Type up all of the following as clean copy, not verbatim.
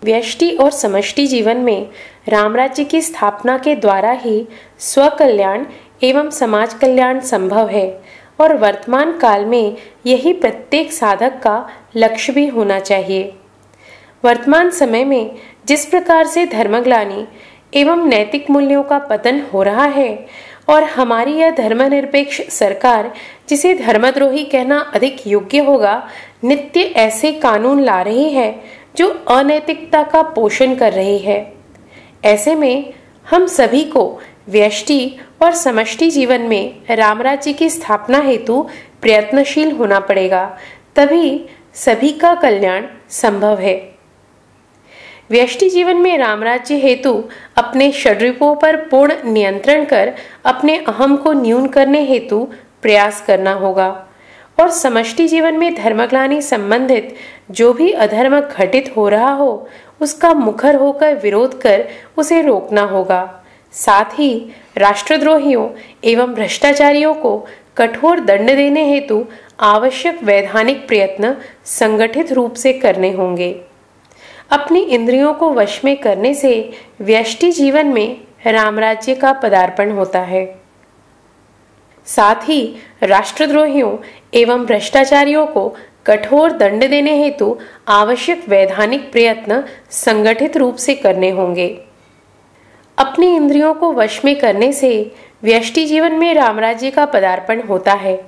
व्यष्टि और समष्टि जीवन में राम राज्य की स्थापना के द्वारा ही स्वकल्याण एवं समाज कल्याण संभव है और वर्तमान काल में यही प्रत्येक साधक का लक्ष्य भी होना चाहिए। वर्तमान समय में जिस प्रकार से धर्मग्लानि एवं नैतिक मूल्यों का पतन हो रहा है और हमारी यह धर्मनिरपेक्ष सरकार, जिसे धर्मद्रोही कहना अधिक योग्य होगा, नित्य ऐसे कानून ला रही है जो अनैतिकता का पोषण कर रही है। ऐसे में हम सभी को व्यष्टि और समष्टि जीवन में राम राज्य की स्थापना हेतु प्रयत्नशील होना पड़ेगा, तभी सभी का कल्याण संभव है। व्यष्टि जीवन में राम राज्य हेतु अपने षड्रूपों पर पूर्ण नियंत्रण कर अपने अहम को न्यून करने हेतु प्रयास करना होगा और समष्टि जीवन में धर्मग्लानि संबंधित जो भी अधर्म घटित हो रहा हो उसका मुखर होकर विरोध कर उसे रोकना होगा। साथ ही राष्ट्रद्रोहियों एवं भ्रष्टाचारियों को कठोर दंड देने हेतु आवश्यक वैधानिक प्रयत्न संगठित रूप से करने होंगे। अपनी इंद्रियों को वश में करने से व्यष्टि जीवन में राम राज्य का पदार्पण होता है। साथ ही राष्ट्रद्रोहियों एवं भ्रष्टाचारियों को कठोर दंड देने हेतु आवश्यक वैधानिक प्रयत्न संगठित रूप से करने होंगे। अपनी इंद्रियों को वश में करने से व्यष्टि जीवन में राम राज्य का पदार्पण होता है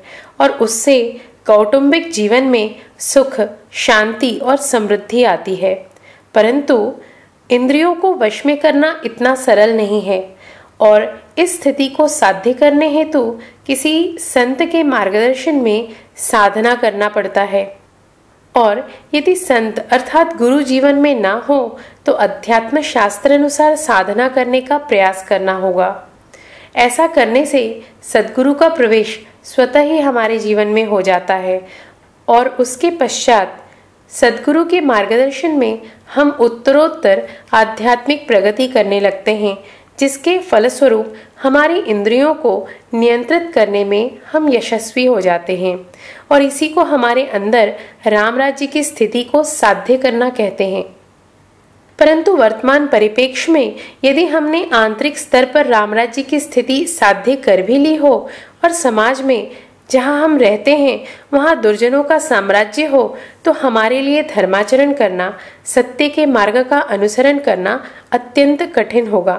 और उससे कौटुंबिक जीवन में सुख, शांति और समृद्धि आती है। परंतु इंद्रियों को वश में करना इतना सरल नहीं है और इस स्थिति को साध्य करने हेतु किसी संत के मार्गदर्शन में साधना करना पड़ता है और यदि संत अर्थात गुरु जीवन में ना हो तो अध्यात्म शास्त्र अनुसार साधना करने का प्रयास करना होगा। ऐसा करने से सद्गुरु का प्रवेश स्वतः ही हमारे जीवन में हो जाता है और उसके पश्चात सद्गुरु के मार्गदर्शन में हम उत्तरोत्तर आध्यात्मिक प्रगति करने लगते हैं, जिसके फलस्वरूप हमारी इंद्रियों को नियंत्रित करने में हम यशस्वी हो जाते हैं और इसी को हमारे अंदर राम राज्य की स्थिति को साध्य करना कहते हैं। परंतु वर्तमान परिप्रेक्ष्य में यदि हमने आंतरिक स्तर पर राम राज्य की स्थिति साध्य कर भी ली हो और समाज में जहां हम रहते हैं वहां दुर्जनों का साम्राज्य हो, तो हमारे लिए धर्माचरण करना, सत्य के मार्ग का अनुसरण करना अत्यंत कठिन होगा।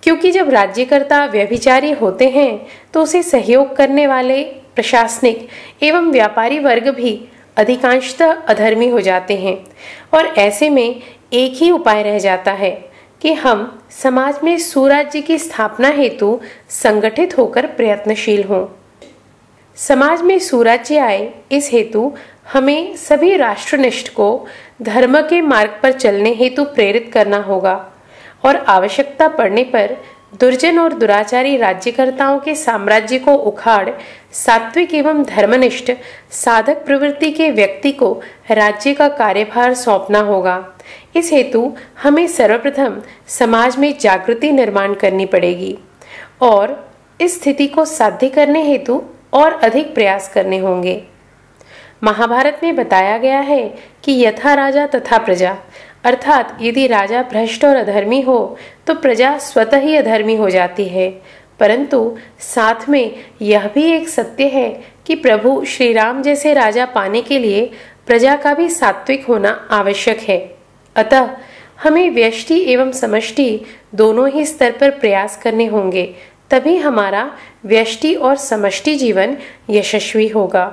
क्योंकि जब राज्यकर्ता व्यभिचारी होते हैं तो उसे सहयोग करने वाले प्रशासनिक एवं व्यापारी वर्ग भी अधिकांशतः अधर्मी हो जाते हैं और ऐसे में एक ही उपाय रह जाता है कि हम समाज में सुराज्य की स्थापना हेतु संगठित होकर प्रयत्नशील हों। समाज में सुराज्य आए, इस हेतु हमें सभी राष्ट्रनिष्ठ को धर्म के मार्ग पर चलने हेतु प्रेरित करना होगा और आवश्यकता पड़ने पर दुर्जन और दुराचारी राज्यकर्ताओं के साम्राज्य को उखाड़ सात्विक एवं धर्मनिष्ठ साधक प्रवृत्ति के व्यक्ति को राज्य का कार्यभार सौंपना होगा। इस हेतु हमें सर्वप्रथम समाज में जागृति निर्माण करनी पड़ेगी और इस स्थिति को साध्य करने हेतु और अधिक प्रयास करने होंगे। महाभारत में बताया गया है कि यथा राजा तथा प्रजा, अर्थात यदि राजा भ्रष्ट और अधर्मी हो तो प्रजा स्वतः ही अधर्मी हो जाती है। परंतु साथ में यह भी एक सत्य है कि प्रभु श्री राम जैसे राजा पाने के लिए प्रजा का भी सात्विक होना आवश्यक है। अतः हमें व्यष्टि एवं समष्टि दोनों ही स्तर पर प्रयास करने होंगे, तभी हमारा व्यष्टि और समष्टि जीवन यशस्वी होगा।